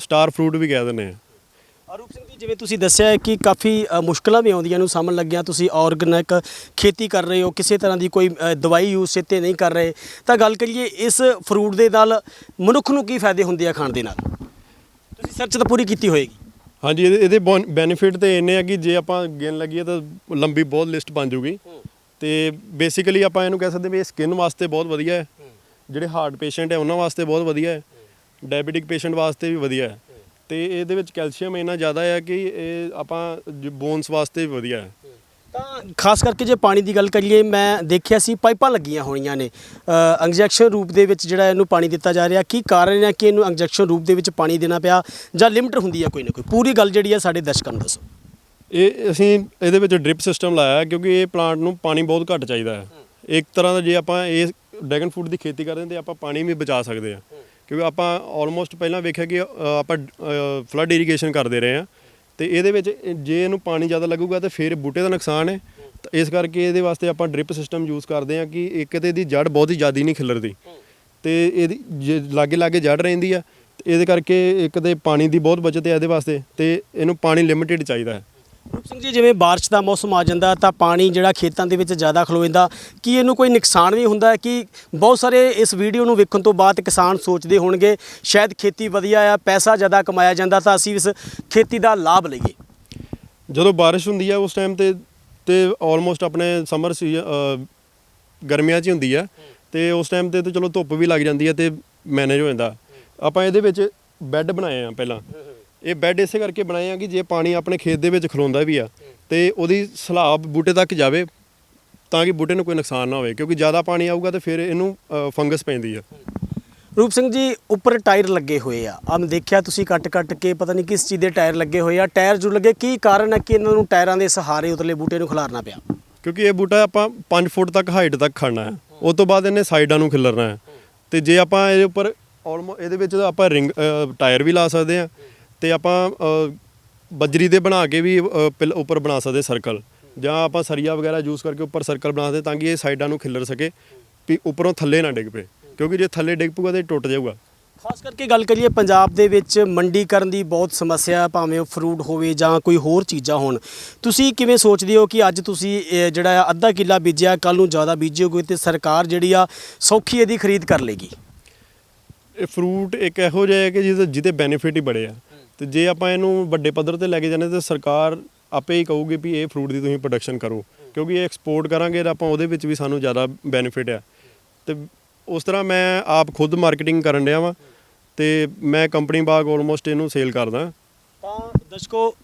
ਸਟਾਰ ਫਰੂਟ ਵੀ ਕਹਿ ਦਿੰਦੇ ਆ। ਰੂਪ ਸਿੰਘ ਜੀ, ਜਿਵੇਂ ਤੁਸੀਂ ਦੱਸਿਆ ਹੈ ਕਿ ਕਾਫੀ ਮੁਸ਼ਕਲਾਂ ਵੀ ਆਉਂਦੀਆਂ ਨੂੰ ਸਾਹਮਣ ਲੱਗਿਆ, ਤੁਸੀਂ ਆਰਗੈਨਿਕ ਖੇਤੀ ਕਰ ਰਹੇ ਹੋ, ਕਿਸੇ ਤਰ੍ਹਾਂ ਦੀ ਕੋਈ ਦਵਾਈ ਯੂਜ਼ ਇੱਥੇ ਨਹੀਂ ਕਰ ਰਹੇ, ਤਾਂ ਗੱਲ ਕਰੀਏ ਇਸ ਫਰੂਟ ਦੇ ਨਾਲ ਮਨੁੱਖ ਨੂੰ ਕੀ ਫਾਇਦੇ ਹੁੰਦੇ ਆ ਖਾਣ ਦੇ ਨਾਲ? ਤੁਸੀਂ ਸਰਚ ਤਾਂ ਪੂਰੀ ਕੀਤੀ ਹੋਏਗੀ। ਹਾਂਜੀ, ਇਹਦੇ ਬੈਨੀਫਿਟ ਤੇ ਇੰਨੇ ਆ ਕਿ ਜੇ ਆਪਾਂ ਗਿਣ ਲੱਗੀਏ ਤਾਂ ਲੰਬੀ ਬਹੁਤ ਲਿਸਟ ਬਣ ਜੂਗੀ। ਤੇ ਬੇਸਿਕਲੀ ਆਪਾਂ ਇਹਨੂੰ ਕਹਿ ਸਕਦੇ ਵੀ ਇਹ ਸਕਿਨ ਵਾਸਤੇ ਬਹੁਤ ਵਧੀਆ ਹੈ, ਜਿਹੜੇ ਹਾਰਟ ਪੇਸ਼ੈਂਟ ਹੈ ਉਹਨਾਂ ਵਾਸਤੇ ਬਹੁਤ ਵਧੀਆ ਹੈ, ਡਾਇਬੀਟਿਕ ਪੇਸ਼ੈਂਟ ਵਾਸਤੇ ਵੀ ਵਧੀਆ ਹੈ। ਤੇ ਇਹਦੇ ਵਿੱਚ ਕੈਲਸ਼ੀਅਮ ਇੰਨਾ ਜ਼ਿਆਦਾ ਹੈ ਕਿ ਇਹ ਆਪਾਂ ਬੋਨਸ ਵਾਸਤੇ ਵੀ ਵਧੀਆ ਹੈ। ਤਾਂ ਖਾਸ ਕਰਕੇ ਜੇ ਪਾਣੀ ਦੀ ਗੱਲ ਕਰੀਏ, ਮੈਂ ਦੇਖਿਆ ਸੀ ਪਾਈਪਾਂ ਲੱਗੀਆਂ ਹੋਈਆਂ ਨੇ, ਇੰਜੈਕਸ਼ਨ ਰੂਪ ਦੇ ਵਿੱਚ ਜਿਹੜਾ ਇਹਨੂੰ ਪਾਣੀ ਦਿੱਤਾ ਜਾ ਰਿਹਾ। ਕੀ ਕਾਰਨ ਹੈ ਕਿ ਇਹਨੂੰ ਇੰਜੈਕਸ਼ਨ ਰੂਪ ਦੇ ਵਿੱਚ ਪਾਣੀ ਦੇਣਾ ਪਿਆ, ਜਾਂ ਲਿਮਟ ਹੁੰਦੀ ਹੈ ਕੋਈ ਨਾ ਕੋਈ? ਪੂਰੀ ਗੱਲ ਜਿਹੜੀ ਹੈ ਸਾਡੇ ਦਰਸ਼ਕਾਂ ਨੂੰ ਦੱਸੋ। ਇਹ ਅਸੀਂ ਇਹਦੇ ਵਿੱਚ ਡ੍ਰਿਪ ਸਿਸਟਮ ਲਾਇਆ ਕਿਉਂਕਿ ਇਹ ਪਲਾਂਟ ਨੂੰ ਪਾਣੀ ਬਹੁਤ ਘੱਟ ਚਾਹੀਦਾ ਹੈ। ਇੱਕ ਤਰ੍ਹਾਂ ਦਾ ਜੇ ਆਪਾਂ ਇਹ ਡਰੈਗਨ ਫਰੂਟ ਦੀ ਖੇਤੀ ਕਰਦੇ ਹਾਂ ਤਾਂ ਆਪਾਂ ਪਾਣੀ ਵੀ ਬਚਾ ਸਕਦੇ ਹਾਂ, ਕਿਉਂਕਿ ਆਪਾਂ ਆਲਮੋਸਟ ਪਹਿਲਾਂ ਵੇਖਿਆ ਕਿ ਆਪਾਂ ਫਲੱਡ ਇਰੀਗੇਸ਼ਨ ਕਰਦੇ ਰਹੇ ਹਾਂ, ਤੇ ਇਹਦੇ ਵਿੱਚ ਜੇ ਇਹਨੂੰ ਪਾਣੀ ਜ਼ਿਆਦਾ ਲੱਗੂਗਾ ਤਾਂ ਫਿਰ ਬੂਟੇ ਦਾ ਨੁਕਸਾਨ ਹੈ। ਤਾਂ ਇਸ ਕਰਕੇ ਇਹਦੇ ਵਾਸਤੇ ਆਪਾਂ ਡ੍ਰਿਪ ਸਿਸਟਮ ਯੂਜ਼ ਕਰਦੇ ਹਾਂ ਕਿ ਇੱਕ ਤਾਂ ਇਹਦੀ ਜੜ ਬਹੁਤ ਹੀ ਜ਼ਿਆਦਾ ਨਹੀਂ ਖਿਲਰਦੀ, ਤੇ ਇਹਦੀ ਜੇ ਲਾਗੇ ਲਾਗੇ ਜੜ ਰਹਿੰਦੀ ਆ, ਤੇ ਇਹਦੇ ਕਰਕੇ ਇੱਕ ਤਾਂ ਪਾਣੀ ਦੀ ਬਹੁਤ ਬਚਤ ਹੈ ਇਹਦੇ ਵਾਸਤੇ, ਤੇ ਇਹਨੂੰ ਪਾਣੀ ਲਿਮਿਟਿਡ ਚਾਹੀਦਾ ਹੈ। ਰੂਪ ਸਿੰਘ ਜੀ, ਜਿਵੇਂ ਬਾਰਿਸ਼ ਦਾ ਮੌਸਮ ਆ ਜਾਂਦਾ ਤਾਂ ਪਾਣੀ ਜਿਹੜਾ ਖੇਤਾਂ ਦੇ ਵਿੱਚ ਜ਼ਿਆਦਾ ਖਲੋ ਜਾਂਦਾ, ਕੀ ਇਹਨੂੰ ਕੋਈ ਨੁਕਸਾਨ ਵੀ ਹੁੰਦਾ ਹੈ? ਕਿ ਬਹੁਤ ਸਾਰੇ ਇਸ ਵੀਡੀਓ ਨੂੰ ਵੇਖਣ ਤੋਂ ਬਾਅਦ ਕਿਸਾਨ ਸੋਚਦੇ ਹੋਣਗੇ ਸ਼ਾਇਦ ਖੇਤੀ ਵਧੀਆ ਆ, ਪੈਸਾ ਜ਼ਿਆਦਾ ਕਮਾਇਆ ਜਾਂਦਾ, ਤਾਂ ਅਸੀਂ ਇਸ ਖੇਤੀ ਦਾ ਲਾਭ ਲਈਏ। ਜਦੋਂ ਬਾਰਿਸ਼ ਹੁੰਦੀ ਆ ਉਸ ਟਾਈਮ ਤੇ ਆਲਮੋਸਟ ਆਪਣੇ ਸਮਰ ਗਰਮੀਆਂ 'ਚ ਹੀ ਹੁੰਦੀ ਆ, ਤੇ ਉਸ ਟਾਈਮ ਤੇ ਚਲੋ ਧੁੱਪ ਵੀ ਲੱਗ ਜਾਂਦੀ ਹੈ ਤੇ ਮੈਨੇਜ ਹੋ ਜਾਂਦਾ। ਆਪਾਂ ਇਹਦੇ ਵਿੱਚ ਬੈੱਡ ਬਣਾਏ ਆ ਪਹਿਲਾਂ। ਇਹ ਬੈੱਡ ਇਸੇ ਕਰਕੇ ਬਣਾਏ ਆ ਕਿ ਜੇ ਪਾਣੀ ਆਪਣੇ ਖੇਤ ਦੇ ਵਿੱਚ ਖਲੋਂਦਾ ਵੀ ਆ ਤੇ ਉਹਦੀ ਸਲਾਬ ਬੂਟੇ ਤੱਕ ਜਾਵੇ, ਤਾਂ ਕਿ ਬੂਟੇ ਨੂੰ ਕੋਈ ਨੁਕਸਾਨ ਨਾ ਹੋਵੇ, ਕਿਉਂਕਿ ਜ਼ਿਆਦਾ ਪਾਣੀ ਆਊਗਾ ਤੇ ਫਿਰ ਇਹਨੂੰ ਫੰਗਸ ਪੈਂਦੀ ਆ। ਰੂਪ ਸਿੰਘ ਜੀ, ਉੱਪਰ ਟਾਇਰ ਲੱਗੇ ਹੋਏ ਆ, ਮੈਂ ਦੇਖਿਆ ਤੁਸੀਂ ਕੱਟ ਕੇ ਪਤਾ ਨਹੀਂ ਕਿਸ ਚੀਜ਼ ਦੇ ਟਾਇਰ ਲੱਗੇ ਹੋਏ ਆ, ਟਾਇਰ ਜੋ ਲੱਗੇ, ਕੀ ਕਾਰਨ ਹੈ ਕਿ ਇਹਨਾਂ ਨੂੰ ਟਾਇਰਾਂ ਦੇ ਸਹਾਰੇ ਉਤਲੇ ਬੂਟੇ ਨੂੰ ਖਿਲਾਰਨਾ ਪਿਆ? ਕਿਉਂਕਿ ਇਹ ਬੂਟਾ ਆਪਾਂ 5 ਫੁੱਟ ਤੱਕ ਹਾਈਟ ਤੱਕ ਖੜਨਾ ਹੈ, ਉਸ ਤੋਂ ਬਾਅਦ ਇਹਨੇ ਸਾਈਡਾਂ ਨੂੰ ਖਿਲਰਨਾ ਹੈ। ਤੇ ਜੇ ਆਪਾਂ ਇਹਦੇ ਉੱਪਰ ਇਹਦੇ ਵਿੱਚ ਆਪਾਂ ਰਿੰਗ ਟਾਇਰ ਵੀ ਲਾ ਸਕਦੇ ਹਾਂ, ਤੇ ਆਪਾਂ ਬਜਰੀ ਦੇ ਬਣਾ ਕੇ ਵੀ ਉੱਪਰ ਬਣਾ ਸਕਦੇ ਸਰਕਲ, ਜਾਂ ਆਪਾਂ ਸਰੀਆ ਵਗੈਰਾ ਯੂਜ਼ ਕਰਕੇ ਉੱਪਰ ਸਰਕਲ ਬਣਾ ਸਕਦੇ, ਤਾਂ ਕਿ ਇਹ ਸਾਈਡਾਂ ਨੂੰ ਖਿਲਰ ਸਕੇ ਵੀ ਉੱਪਰੋਂ ਥੱਲੇ ਨਾ ਡਿੱਗ ਪਏ, ਕਿਉਂਕਿ ਜੇ ਥੱਲੇ ਡਿੱਗ ਪਊਗਾ ਤਾਂ ਇਹ ਟੁੱਟ ਜਾਊਗਾ। ਖਾਸ ਕਰਕੇ ਗੱਲ ਕਰੀਏ ਪੰਜਾਬ ਦੇ ਵਿੱਚ ਮੰਡੀਕਰਨ ਦੀ ਬਹੁਤ ਸਮੱਸਿਆ, ਭਾਵੇਂ ਉਹ ਫਰੂਟ ਹੋਵੇ ਜਾਂ ਕੋਈ ਹੋਰ ਚੀਜ਼ਾਂ ਹੋਣ। ਤੁਸੀਂ ਕਿਵੇਂ ਸੋਚਦੇ ਹੋ ਕਿ ਅੱਜ ਤੁਸੀਂ ਜਿਹੜਾ ਅੱਧਾ ਕਿੱਲਾ ਬੀਜਿਆ, ਕੱਲ ਨੂੰ ਜ਼ਿਆਦਾ ਬੀਜੋਗੇ ਤੇ ਸਰਕਾਰ ਜਿਹੜੀ ਆ ਸੌਖੀ ਇਹਦੀ ਖਰੀਦ ਕਰ ਲੇਗੀ? ਇਹ ਫਰੂਟ ਇੱਕ ਇਹੋ ਜਿਹਾ ਹੈ ਕਿ ਜਿਹਦੇ ਬੈਨੀਫਿਟ ਹੀ ਬੜੇ ਆ, ਤੇ ਜੇ ਆਪਾਂ ਇਹਨੂੰ ਵੱਡੇ ਪੱਧਰ ਤੇ ਲੈ ਕੇ ਜਾਂਦੇ ਤਾਂ ਸਰਕਾਰ ਆਪੇ ਹੀ ਕਹੂਗੀ ਵੀ ਇਹ ਫਰੂਟ ਦੀ ਤੁਸੀਂ ਪ੍ਰੋਡਕਸ਼ਨ ਕਰੋ, ਕਿਉਂਕਿ ਇਹ ਐਕਸਪੋਰਟ ਕਰਾਂਗੇ ਤਾਂ ਆਪਾਂ ਉਹਦੇ ਵਿੱਚ ਵੀ ਸਾਨੂੰ ਜ਼ਿਆਦਾ ਬੈਨੀਫਿਟ ਆ। ਤੇ ਉਸ ਤਰ੍ਹਾਂ ਮੈਂ ਆਪ ਖੁਦ ਮਾਰਕੀਟਿੰਗ ਕਰਨ ਡਿਆ ਵਾਂ, ਤੇ ਮੈਂ ਕੰਪਨੀ ਬਾਗ ਆਲਮੋਸਟ ਇਹਨੂੰ ਸੇਲ ਕਰਦਾ। ਤਾਂ ਦਰਸ਼ਕੋ,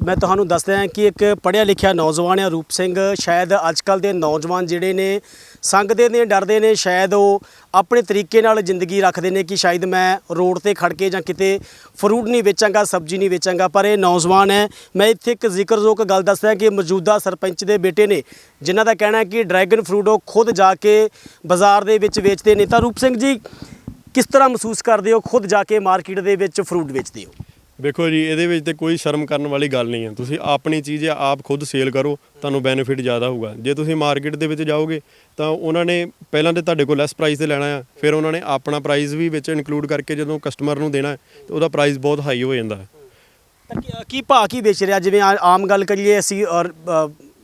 ਮੈਂ ਤੁਹਾਨੂੰ ਦੱਸਦਾ ਹਾਂ ਕਿ ਇੱਕ ਪੜ੍ਹਿਆ ਲਿਖਿਆ ਨੌਜਵਾਨ ਹੈ ਰੂਪ ਸਿੰਘ। ਸ਼ਾਇਦ ਅੱਜ ਕੱਲ੍ਹ ਦੇ ਨੌਜਵਾਨ ਜਿਹੜੇ ਨੇ ਸੰਗਦੇ ਨੇ, ਡਰਦੇ ਨੇ, ਸ਼ਾਇਦ ਉਹ ਆਪਣੇ ਤਰੀਕੇ ਨਾਲ ਜ਼ਿੰਦਗੀ ਰੱਖਦੇ ਨੇ ਕਿ ਸ਼ਾਇਦ ਮੈਂ ਰੋਡ ਤੇ ਖੜ ਕੇ ਜਾਂ ਕਿਤੇ ਫਰੂਟ ਨਹੀਂ ਵੇਚਾਂਗਾ, ਸਬਜ਼ੀ ਨਹੀਂ ਵੇਚਾਂਗਾ, ਪਰ ਇਹ ਨੌਜਵਾਨ ਹੈ। ਮੈਂ ਇੱਥੇ ਇੱਕ ਜ਼ਿਕਰਯੋਗ ਗੱਲ ਦੱਸਦਾ ਕਿ ਮੌਜੂਦਾ ਸਰਪੰਚ ਦੇ ਬੇਟੇ ਨੇ, ਜਿਨ੍ਹਾਂ ਦਾ ਕਹਿਣਾ ਹੈ ਕਿ ਡਰੈਗਨ ਫਰੂਟ ਉਹ ਖੁਦ ਜਾ ਕੇ ਬਾਜ਼ਾਰ ਦੇ ਵਿੱਚ ਵੇਚਦੇ ਨੇ। ਤਾਂ ਰੂਪ ਸਿੰਘ ਜੀ, ਕਿਸ ਤਰ੍ਹਾਂ ਮਹਿਸੂਸ ਕਰਦੇ ਹੋ ਖੁਦ ਜਾ ਕੇ ਮਾਰਕੀਟ ਦੇ ਵਿੱਚ ਫਰੂਟ ਵੇਚਦੇ ਹੋ? ਵੇਖੋ ਜੀ, ਇਹਦੇ ਵਿੱਚ ਤੇ ਕੋਈ ਸ਼ਰਮ ਕਰਨ ਵਾਲੀ ਗੱਲ ਨਹੀਂ ਹੈ। ਤੁਸੀਂ ਆਪਣੀ ਚੀਜ਼ ਆਪ ਖੁਦ ਸੇਲ ਕਰੋ, ਤੁਹਾਨੂੰ ਬੈਨੀਫਿਟ ਜ਼ਿਆਦਾ ਹੋਊਗਾ। ਜੇ ਤੁਸੀਂ ਮਾਰਕੀਟ ਦੇ ਵਿੱਚ ਜਾਓਗੇ ਤਾਂ ਉਹਨਾਂ ਨੇ ਪਹਿਲਾਂ ਤੇ ਤੁਹਾਡੇ ਕੋਲ ਲੈਸ ਪ੍ਰਾਈਸ ਤੇ ਲੈਣਾ ਆ, ਫਿਰ ਉਹਨਾਂ ਨੇ ਆਪਣਾ ਪ੍ਰਾਈਸ ਵੀ ਵਿੱਚ ਇਨਕਲੂਡ ਕਰਕੇ ਜਦੋਂ ਕਸਟਮਰ ਨੂੰ ਦੇਣਾ ਤਾਂ ਉਹਦਾ ਪ੍ਰਾਈਸ ਬਹੁਤ ਹਾਈ ਹੋ ਜਾਂਦਾ ਹੈ। ਤਾਂ ਕੀ ਭਾਅ ਕੀ ਵੇਚ ਰਿਹਾ? ਜਿਵੇਂ ਆਮ ਗੱਲ ਕਰੀਏ ਅਸੀਂ, ਔਰ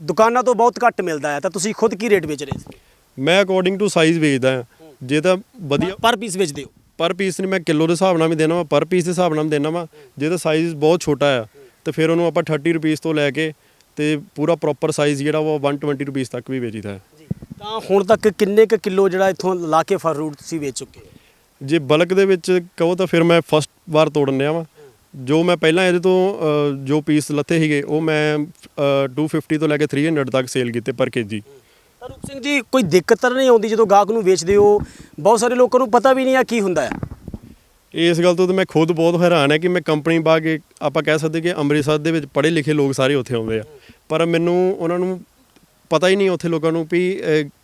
ਦੁਕਾਨਾਂ ਤੋਂ ਬਹੁਤ ਘੱਟ ਮਿਲਦਾ ਹੈ, ਤਾਂ ਤੁਸੀਂ ਖੁਦ ਕੀ ਰੇਟ ਵੇਚ ਰਹੇ ਸੀ? ਮੈਂ ਅਕੋਰਡਿੰਗ ਟੂ ਸਾਈਜ਼ ਵੇਚਦਾ ਹਾਂ। ਜੇ ਤਾਂ ਵਧੀਆ ਪਰ ਪੀਸ ਵੇਚਦੇ ਹੋ? ਪਰ ਪੀਸ ਨਹੀਂ, ਮੈਂ ਕਿਲੋ ਦੇ ਹਿਸਾਬ ਨਾਲ ਵੀ ਦੇਣਾ ਵਾ, ਪਰ ਪੀਸ ਦੇ ਹਿਸਾਬ ਨਾਲ ਵੀ ਦੇਣਾ ਵਾ। ਜੇ ਤਾਂ ਸਾਈਜ਼ ਬਹੁਤ ਛੋਟਾ ਆ ਤਾਂ ਫਿਰ ਉਹਨੂੰ ਆਪਾਂ 30 ਰੁਪੀਸ ਤੋਂ ਲੈ ਕੇ ਤੇ ਪੂਰਾ ਪ੍ਰੋਪਰ ਸਾਈਜ਼ ਜਿਹੜਾ ਉਹ 120 ਰੁਪੀਸ ਤੱਕ ਵੀ ਵੇਚੀਦਾ ਹੈ। ਤਾਂ ਹੁਣ ਤੱਕ ਕਿੰਨੇ ਕੁ ਕਿਲੋ ਜਿਹੜਾ ਇੱਥੋਂ ਲਾ ਕੇ ਫਰੂਟ ਤੁਸੀਂ ਵੇਚ ਚੁੱਕੇ? ਜੇ ਬਲਕ ਦੇ ਵਿੱਚ ਕਹੋ ਤਾਂ ਫਿਰ ਮੈਂ ਫਸਟ ਵਾਰ ਤੋੜਨ ਡਿਆ ਵਾਂ। ਜੋ ਮੈਂ ਪਹਿਲਾਂ ਇਹਦੇ ਤੋਂ ਜੋ ਪੀਸ ਲੱਥੇ ਸੀਗੇ ਉਹ ਮੈਂ 250 ਤੋਂ ਲੈ ਕੇ 300 ਤੱਕ ਸੇਲ ਕੀਤੇ ਪਰ ਕੇਜੀ। ਤਾਂ ਰੂਪ ਸਿੰਘ ਜੀ, ਕੋਈ ਦਿੱਕਤ ਤਾਂ ਨਹੀਂ ਆਉਂਦੀ ਜਦੋਂ ਗਾਹਕ ਨੂੰ ਵੇਚਦੇ ਹੋ? ਬਹੁਤ ਸਾਰੇ ਲੋਕਾਂ ਨੂੰ ਪਤਾ ਵੀ ਨਹੀਂ ਆ ਕੀ ਹੁੰਦਾ ਹੈ। ਇਸ ਗੱਲ ਤੋਂ ਤਾਂ ਮੈਂ ਖੁਦ ਬਹੁਤ ਹੈਰਾਨ ਹੈ ਕਿ ਮੈਂ ਕੰਪਨੀ ਬਾਗ, ਆਪਾਂ ਕਹਿ ਸਕਦੇ ਕਿ ਅੰਮ੍ਰਿਤਸਰ ਦੇ ਵਿੱਚ ਪੜ੍ਹੇ ਲਿਖੇ ਲੋਕ ਸਾਰੇ ਉੱਥੇ ਆਉਂਦੇ ਆ, ਪਰ ਮੈਨੂੰ ਉਹਨਾਂ ਨੂੰ ਪਤਾ ਹੀ ਨਹੀਂ ਉੱਥੇ ਲੋਕਾਂ ਨੂੰ ਵੀ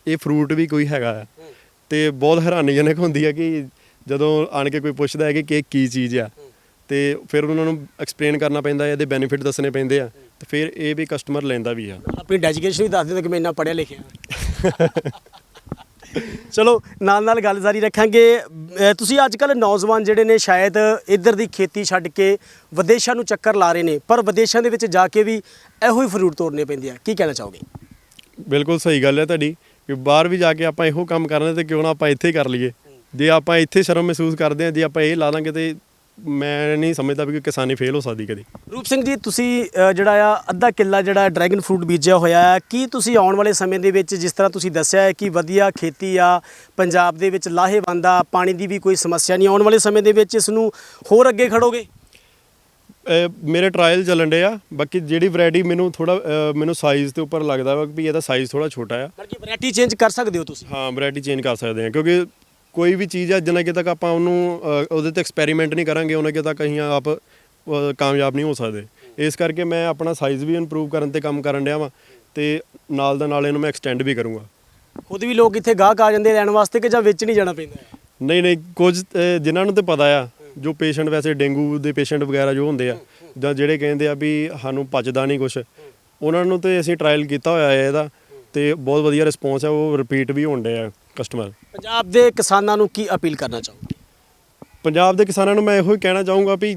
ਇਹ ਫਰੂਟ ਵੀ ਕੋਈ ਹੈਗਾ ਆ। ਤੇ ਬਹੁਤ ਹੈਰਾਨੀਜਨਕ ਹੁੰਦੀ ਹੈ ਕਿ ਜਦੋਂ ਆਣ ਕੇ ਕੋਈ ਪੁੱਛਦਾ ਹੈ ਕਿ ਕੀ ਚੀਜ਼ ਆ, ਤੇ ਫਿਰ ਉਹਨਾਂ ਨੂੰ ਐਕਸਪਲੇਨ ਕਰਨਾ ਪੈਂਦਾ, ਇਹਦੇ ਬੈਨੀਫਿਟ ਦੱਸਣੇ ਪੈਂਦੇ ਆ, ਤੇ ਫਿਰ ਇਹ ਵੀ ਕਸਟਮਰ ਲੈਂਦਾ ਵੀ ਆ। ਆਪਣੀ ਡੈਡੀਕੇਸ਼ਨ ਵੀ ਦੱਸ ਦਿਓ ਕਿ ਮੈਂ ਇੰਨਾ ਪੜ੍ਹਿਆ ਲਿਖਿਆ। ਚਲੋ ਨਾਲ ਨਾਲ ਗੱਲ ਜਾਰੀ ਰੱਖਾਂਗੇ। ਤੁਸੀਂ ਅੱਜ ਕੱਲ੍ਹ ਨੌਜਵਾਨ ਜਿਹੜੇ ਨੇ ਸ਼ਾਇਦ ਇੱਧਰ ਦੀ ਖੇਤੀ ਛੱਡ ਕੇ ਵਿਦੇਸ਼ਾਂ ਨੂੰ ਚੱਕਰ ਲਾ ਰਹੇ ਨੇ, ਪਰ ਵਿਦੇਸ਼ਾਂ ਦੇ ਵਿੱਚ ਜਾ ਕੇ ਵੀ ਇਹੋ ਹੀ ਫਰੂਟ ਤੋੜਨੇ ਪੈਂਦੇ ਆ, ਕੀ ਕਹਿਣਾ ਚਾਹੋਗੇ? ਬਿਲਕੁਲ ਸਹੀ ਗੱਲ ਹੈ ਤੁਹਾਡੀ ਕਿ ਬਾਹਰ ਵੀ ਜਾ ਕੇ ਆਪਾਂ ਇਹੋ ਕੰਮ ਕਰਨਾ ਤੇ ਕਿਉਂ ਨਾ ਆਪਾਂ ਇੱਥੇ ਹੀ ਕਰ ਲਈਏ। ਜੇ ਆਪਾਂ ਇੱਥੇ ਸ਼ਰਮ ਮਹਿਸੂਸ ਕਰਦੇ ਹਾਂ, ਜੇ ਆਪਾਂ ਇਹ ਲਾ ਦਾਂਗੇ ਤੇ ਮੈਂ ਨਹੀਂ ਸਮਝਦਾ ਵੀ ਕਿਸਾਨੀ ਫੇਲ ਹੋ ਸਕਦੀ ਕਦੀ। ਰੂਪ ਸਿੰਘ ਜੀ, ਤੁਸੀਂ ਜਿਹੜਾ ਆ ਅੱਧਾ ਕਿੱਲਾ ਜਿਹੜਾ ਡਰੈਗਨ ਫਰੂਟ ਬੀਜਿਆ ਹੋਇਆ ਹੈ, ਕੀ ਤੁਸੀਂ ਆਉਣ ਵਾਲੇ ਸਮੇਂ ਦੇ ਵਿੱਚ ਜਿਸ ਤਰ੍ਹਾਂ ਤੁਸੀਂ ਦੱਸਿਆ ਹੈ ਕਿ ਵਧੀਆ ਖੇਤੀ ਆ ਪੰਜਾਬ ਦੇ ਵਿੱਚ, ਲਾਹੇਵੰਦ ਆ, ਪਾਣੀ ਦੀ ਵੀ ਕੋਈ ਸਮੱਸਿਆ ਨਹੀਂ, ਆਉਣ ਵਾਲੇ ਸਮੇਂ ਦੇ ਵਿੱਚ ਇਸ ਨੂੰ ਹੋਰ ਅੱਗੇ ਖੜੋਗੇ? ਮੇਰੇ ਟਰਾਇਲ ਚੱਲਣ ਡੇ ਆ। ਬਾਕੀ ਜਿਹੜੀ ਵੈਰਾਈਟੀ ਮੈਨੂੰ ਸਾਈਜ਼ ਦੇ ਉੱਪਰ ਲੱਗਦਾ ਵਾ ਵੀ ਇਹਦਾ ਸਾਈਜ਼ ਥੋੜਾ ਛੋਟਾ ਆ। ਮਤਲਬ ਕਿ ਵੈਰਾਈਟੀ ਚੇਂਜ ਕਰ ਸਕਦੇ ਹੋ ਤੁਸੀਂ? ਹਾਂ, ਵੈਰਾਈਟੀ ਚੇਂਜ ਕਰ ਸਕਦੇ ਹਾਂ ਕਿਉਂਕਿ ਕੋਈ ਵੀ ਚੀਜ਼ ਆ ਜਿੰਨਾ ਕਿ ਤੱਕ ਆਪਾਂ ਉਹਨੂੰ ਉਹਦੇ ਤੇ ਐਕਸਪੈਰੀਮੈਂਟ ਨਹੀਂ ਕਰਾਂਗੇ ਉਹਨਾਂ ਕਿ ਤੱਕ ਅਸੀਂ ਆਪ ਕਾਮਯਾਬ ਨਹੀਂ ਹੋ ਸਕਦੇ। ਇਸ ਕਰਕੇ ਮੈਂ ਆਪਣਾ ਸਾਈਜ਼ ਵੀ ਇੰਪਰੂਵ ਕਰਨ ਤੇ ਕੰਮ ਕਰਨ ਡਿਆ ਵਾਂ ਤੇ ਨਾਲ ਦਾ ਨਾਲ ਇਹਨੂੰ ਮੈਂ ਐਕਸਟੈਂਡ ਵੀ ਕਰੂੰਗਾ। ਖੁਦ ਵੀ ਲੋਕ ਇੱਥੇ ਗਾਹਕ ਆ ਜਾਂਦੇ ਲੈਣ ਵਾਸਤੇ ਕਿ ਜਾਂ ਵਿੱਚ ਨਹੀਂ ਜਾਣਾ ਪੈਂਦਾ? ਨਹੀਂ, ਕੁਝ ਜਿਨ੍ਹਾਂ ਨੂੰ ਤੇ ਪਤਾ ਆ, ਜੋ ਪੇਸ਼ੈਂਟ ਵੈਸੇ ਡੇਂਗੂ ਦੇ ਪੇਸ਼ੈਂਟ ਵਗੈਰਾ ਜੋ ਹੁੰਦੇ ਆ ਜਾਂ ਜਿਹੜੇ ਕਹਿੰਦੇ ਆ ਵੀ ਸਾਨੂੰ ਪਚਦਾ ਨਹੀਂ ਕੁਛ, ਉਹਨਾਂ ਨੂੰ ਤੇ ਅਸੀਂ ਟਰਾਇਲ ਕੀਤਾ ਹੋਇਆ ਹੈ ਇਹਦਾ ਤੇ ਬਹੁਤ ਵਧੀਆ ਰਿਸਪੌਂਸ ਹੈ, ਉਹ ਰਿਪੀਟ ਵੀ ਹੋਣ ਡੇ ਆ ਕਸਟਮਰ। ਪੰਜਾਬ ਦੇ ਕਿਸਾਨਾਂ ਨੂੰ ਕੀ ਅਪੀਲ ਕਰਨਾ ਚਾਹੋਗੇ? ਪੰਜਾਬ ਦੇ ਕਿਸਾਨਾਂ ਨੂੰ ਮੈਂ ਇਹੋ ਹੀ ਕਹਿਣਾ ਚਾਹੂੰਗਾ ਵੀ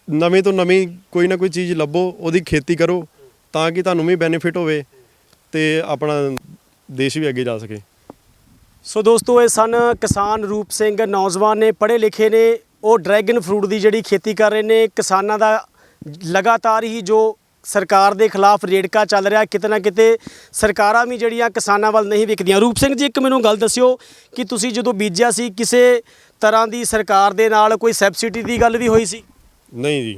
ਨਵੇਂ ਤੋਂ ਨਵੀਂ ਕੋਈ ਨਾ ਕੋਈ ਚੀਜ਼ ਲੱਭੋ, ਉਹਦੀ ਖੇਤੀ ਕਰੋ ਤਾਂ ਕਿ ਤੁਹਾਨੂੰ ਵੀ ਬੈਨੀਫਿਟ ਹੋਵੇ ਤੇ ਆਪਣਾ ਦੇਸ਼ ਵੀ ਅੱਗੇ ਜਾ ਸਕੇ। ਸੋ ਦੋਸਤੋ, ਇਹ ਸਨ ਕਿਸਾਨ ਰੂਪ ਸਿੰਘ, ਨੌਜਵਾਨ ਨੇ, ਪੜ੍ਹੇ ਲਿਖੇ ਨੇ, ਉਹ ਡਰੈਗਨ ਫਰੂਟ ਦੀ ਜਿਹੜੀ ਖੇਤੀ ਕਰ ਰਹੇ ਨੇ। ਕਿਸਾਨਾਂ ਦਾ ਲਗਾਤਾਰ ਹੀ ਜੋ ਸਰਕਾਰ ਦੇ ਖਿਲਾਫ ਰੇੜਕਾ ਚੱਲ ਰਿਹਾ, ਕਿਤੇ ਨਾ ਕਿਤੇ ਸਰਕਾਰਾਂ ਵੀ ਜਿਹੜੀਆਂ ਕਿਸਾਨਾਂ ਵੱਲ ਨਹੀਂ ਵਿਕਦੀਆਂ। ਰੂਪ ਸਿੰਘ ਜੀ, ਇੱਕ ਮੈਨੂੰ ਗੱਲ ਦੱਸਿਓ ਕਿ ਤੁਸੀਂ ਜਦੋਂ ਬੀਜਿਆ ਸੀ ਕਿਸੇ ਤਰ੍ਹਾਂ ਦੀ ਸਰਕਾਰ ਦੇ ਨਾਲ ਕੋਈ ਸਬਸਿਡੀ ਦੀ ਗੱਲ ਵੀ ਹੋਈ ਸੀ? ਨਹੀਂ ਜੀ।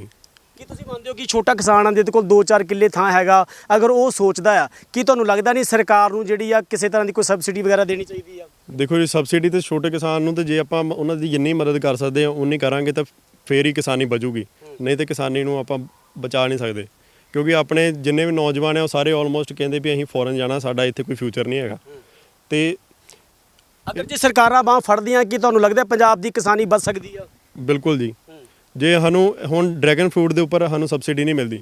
ਕੀ ਤੁਸੀਂ ਮੰਨਦੇ ਹੋ ਕਿ ਛੋਟਾ ਕਿਸਾਨ ਆ ਜਿਹਦੇ ਕੋਲ 2-4 ਕਿੱਲੇ ਥਾਂ ਹੈਗਾ, ਅਗਰ ਉਹ ਸੋਚਦਾ ਆ, ਕੀ ਤੁਹਾਨੂੰ ਲੱਗਦਾ ਨਹੀਂ ਸਰਕਾਰ ਨੂੰ ਜਿਹੜੀ ਆ ਕਿਸੇ ਤਰ੍ਹਾਂ ਦੀ ਕੋਈ ਸਬਸਿਡੀ ਵਗੈਰਾ ਦੇਣੀ ਚਾਹੀਦੀ ਆ? ਦੇਖੋ ਜੀ, ਸਬਸਿਡੀ ਤੇ ਛੋਟੇ ਕਿਸਾਨ ਨੂੰ ਤੇ ਜੇ ਆਪਾਂ ਉਹਨਾਂ ਦੀ ਜਿੰਨੀ ਮਦਦ ਕਰ ਸਕਦੇ ਹਾਂ ਉਨੀ ਕਰਾਂਗੇ ਤਾਂ ਫੇਰ ਹੀ ਕਿਸਾਨੀ ਬਚੂਗੀ, ਨਹੀਂ ਤੇ ਕਿਸਾਨੀ ਨੂੰ ਆਪਾਂ ਬਚਾ ਨਹੀਂ ਸਕਦੇ। ਕਿਉਂਕਿ ਆਪਣੇ ਜਿੰਨੇ ਵੀ ਨੌਜਵਾਨ ਆ ਉਹ ਸਾਰੇ ਆਲਮੋਸਟ ਕਹਿੰਦੇ ਵੀ ਅਸੀਂ ਫੋਰਨ ਜਾਣਾ, ਸਾਡਾ ਇੱਥੇ ਕੋਈ ਫਿਊਚਰ ਨਹੀਂ ਹੈਗਾ। ਤੇ ਅਗਰ ਜੇ ਸਰਕਾਰਾਂ ਬਾਂਹ ਫੜਦੀਆਂ, ਕੀ ਤੁਹਾਨੂੰ ਲੱਗਦਾ ਪੰਜਾਬ ਦੀ ਕਿਸਾਨੀ ਬਚ ਸਕਦੀ ਆ? ਬਿਲਕੁਲ ਜੀ। ਜੇ ਸਾਨੂੰ ਹੁਣ ਡਰੈਗਨ ਫਰੂਟ ਦੇ ਉੱਪਰ ਸਾਨੂੰ ਸਬਸਿਡੀ ਨਹੀਂ ਮਿਲਦੀ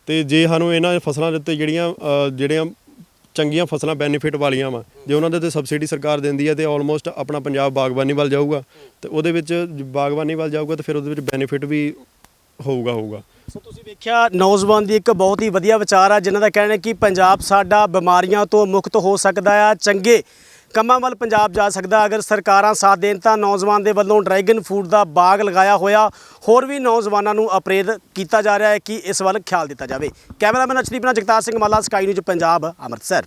ਤੇ ਜੇ ਸਾਨੂੰ ਇਹਨਾਂ ਫਸਲਾਂ ਦੇ ਉੱਤੇ ਜਿਹੜੀਆਂ ਚੰਗੀਆਂ ਫਸਲਾਂ ਬੈਨੀਫਿਟ ਵਾਲੀਆਂ ਵਾ, ਜੇ ਉਹਨਾਂ ਦੇ ਉੱਤੇ ਸਬਸਿਡੀ ਸਰਕਾਰ ਦਿੰਦੀ ਹੈ ਤੇ ਆਲਮੋਸਟ ਆਪਣਾ ਪੰਜਾਬ ਬਾਗਬਾਨੀ ਵੱਲ ਜਾਊਗਾ ਤੇ ਉਹਦੇ ਵਿੱਚ ਬਾਗਬਾਨੀ ਵੱਲ ਜਾਊਗਾ ਤੇ ਫਿਰ ਉਹਦੇ ਵਿੱਚ ਬੈਨੀਫਿਟ ਵੀ ਹੋਊਗਾ। ਸੋ ਤੁਸੀਂ ਵੇਖਿਆ, ਨੌਜਵਾਨ ਦੀ ਇੱਕ ਬਹੁਤ ਹੀ ਵਧੀਆ ਵਿਚਾਰ ਆ, ਜਿਨ੍ਹਾਂ ਦਾ ਕਹਿਣਾ ਹੈ ਕਿ ਪੰਜਾਬ ਸਾਡਾ ਬਿਮਾਰੀਆਂ ਤੋਂ ਮੁਕਤ ਹੋ ਸਕਦਾ ਆ, ਚੰਗੇ ਕੰਮਾਂ ਵੱਲ ਪੰਜਾਬ ਜਾ ਸਕਦਾ ਅਗਰ ਸਰਕਾਰਾਂ ਸਾਥ ਦੇਣ। ਤਾਂ ਨੌਜਵਾਨ ਦੇ ਵੱਲੋਂ ਡਰੈਗਨ ਫਰੂਟ ਦਾ ਬਾਗ ਲਗਾਇਆ ਹੋਇਆ, ਹੋਰ ਵੀ ਨੌਜਵਾਨਾਂ ਨੂੰ ਅਪਰੇਰਿਤ ਕੀਤਾ ਜਾ ਰਿਹਾ ਹੈ ਕਿ ਇਸ ਵੱਲ ਖਿਆਲ ਦਿੱਤਾ ਜਾਵੇ। ਕੈਮਰਾਮੈਨ ਅਰਸ਼ਦੀਪ ਨਾਲ ਜਗਤਾਰ ਸਿੰਘ ਮਾਲਾ, ਸਕਾਈ ਨਿਊਜ਼ ਪੰਜਾਬ, ਅੰਮ੍ਰਿਤਸਰ।